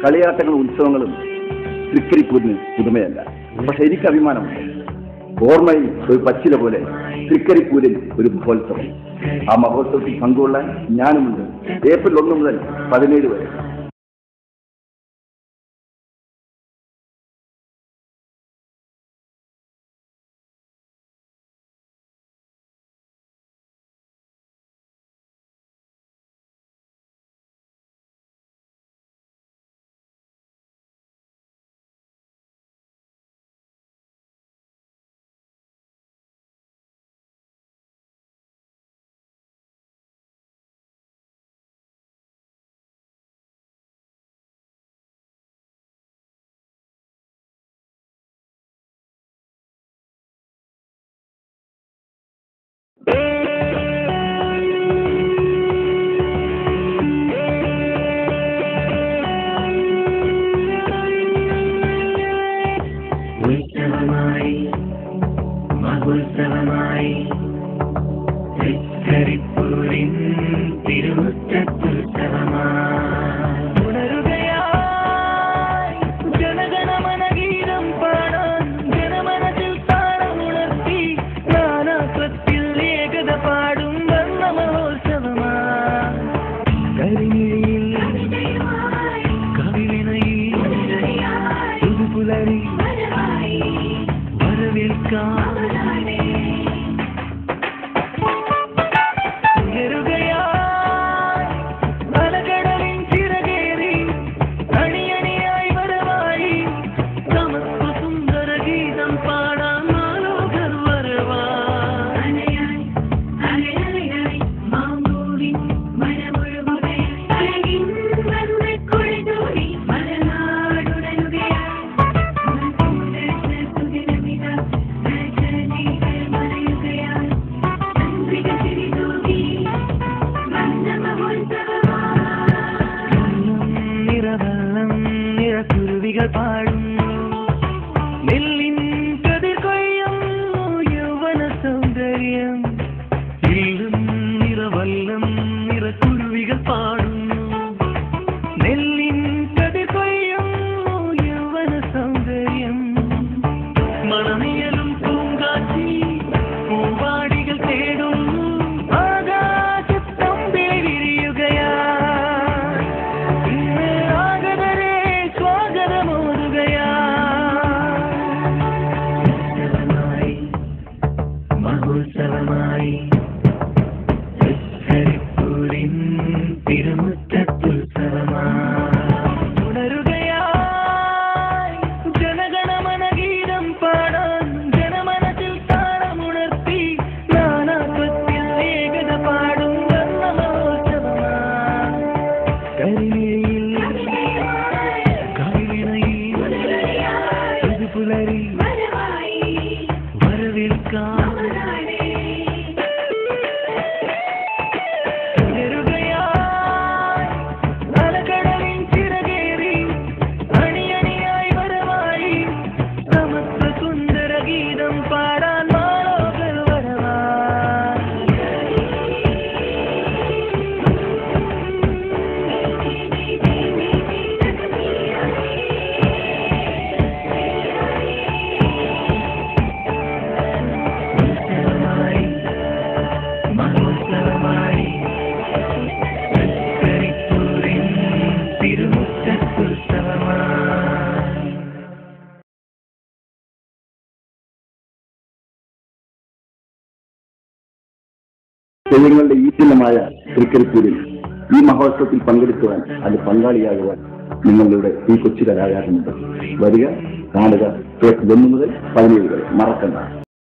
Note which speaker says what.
Speaker 1: കളിയാട്ടങ്ങളും ഉത്സവങ്ങളും തൃക്കരിപ്പൂരിന് പുതുമയല്ല. പക്ഷെ എനിക്ക് അഭിമാനമുണ്ട്. ഓർമ്മയിൽ ഒരു പച്ചില പോലെ തൃക്കരിപ്പൂരിൽ ഒരു മഹോത്സവം. ആ മഹോത്സവത്തിൽ പങ്കുകൊള്ളാൻ ഞാനുമുണ്ട്. ഏപ്രിൽ 1 മുതൽ 17 വരെ.
Speaker 2: മഹോത്സവമായി തൃക്കരിപ്പൂരിൻ തിരുമുറ്റത്തുത്സവമായി ഉണരുകയായി ജനഗണമന ഗീതം പാടാൻ ജനമനത്തിൽ താളമുണർത്തി നാനാത്വത്തിൽ ഏകത പാടും വർണ്ണ മഹോത്സവമായി കരിമിഴിയിൽ കവിവിനയിൽ പുതുപുലരി അലകടലിൻ ചിറകേറി അണിയണിയായി വരവായി സമസ്ത സുന്ദര ഗീതം പാടാൻ മാലോകർ വരവായി കുരുവികൾ പാടുന്നു നെല്ലിൻ കതിർ കൊയ്യുന്നു യൗവന സൗന്ദര്യം ഇല്ലും നിറവല്ലം നിറക്കുരുവികൾ പാടുന്നു നെല്ലിൻ കതിർ കൊയ്യുന്നു യൗവന സൗന്ദര്യം മണമിയലും പൂങ്കാറ്റി പൂവാടികൾ തേടുന്നു ആകാശത്തമ്പേ വിരിയുകയാ മഹോത്സവമായി തൃക്കരിപ്പൂരിൻ തിരുമുറ്റത്തുത്സവമായി ഉണരുകയായി ജനഗണമന ഗീതം പാടാൻ ജനമനത്തിൽ താളമുണർത്തി നാനാത്വത്തിൽ ഏകത പാടും വർണ്ണ മഹോത്സവമായി കരിമിഴിയിൽ കവിവിനയിൽ പുതുപുലരി വരവേൽക്കാം അലകടലിൻ ചിറകേറി അണിയണിയായി വരവായി സമസ്ത സുന്ദര ഗീതം പാടാൻ മാലോകർ മഹോത്സവമായി തൃക്കരിപ്പൂരിൻ തിരുമുറ്റത്തുത്സവമായി
Speaker 1: തെയ്യങ്ങളുടെ ഈറ്റില്ലമായ തൃക്കരിപ്പൂരിൽ ഈ മഹോത്സവത്തിൽ പങ്കെടുക്കുവാൻ അത് പങ്കാളിയാകുവാൻ നിങ്ങളുടെ ഈ കൊച്ചു കലാകാരനുണ്ട്. വരിക, കാണുക. ഏപ്രിൽ 1 മുതൽ 17 വരെ. മറക്കണ്ട.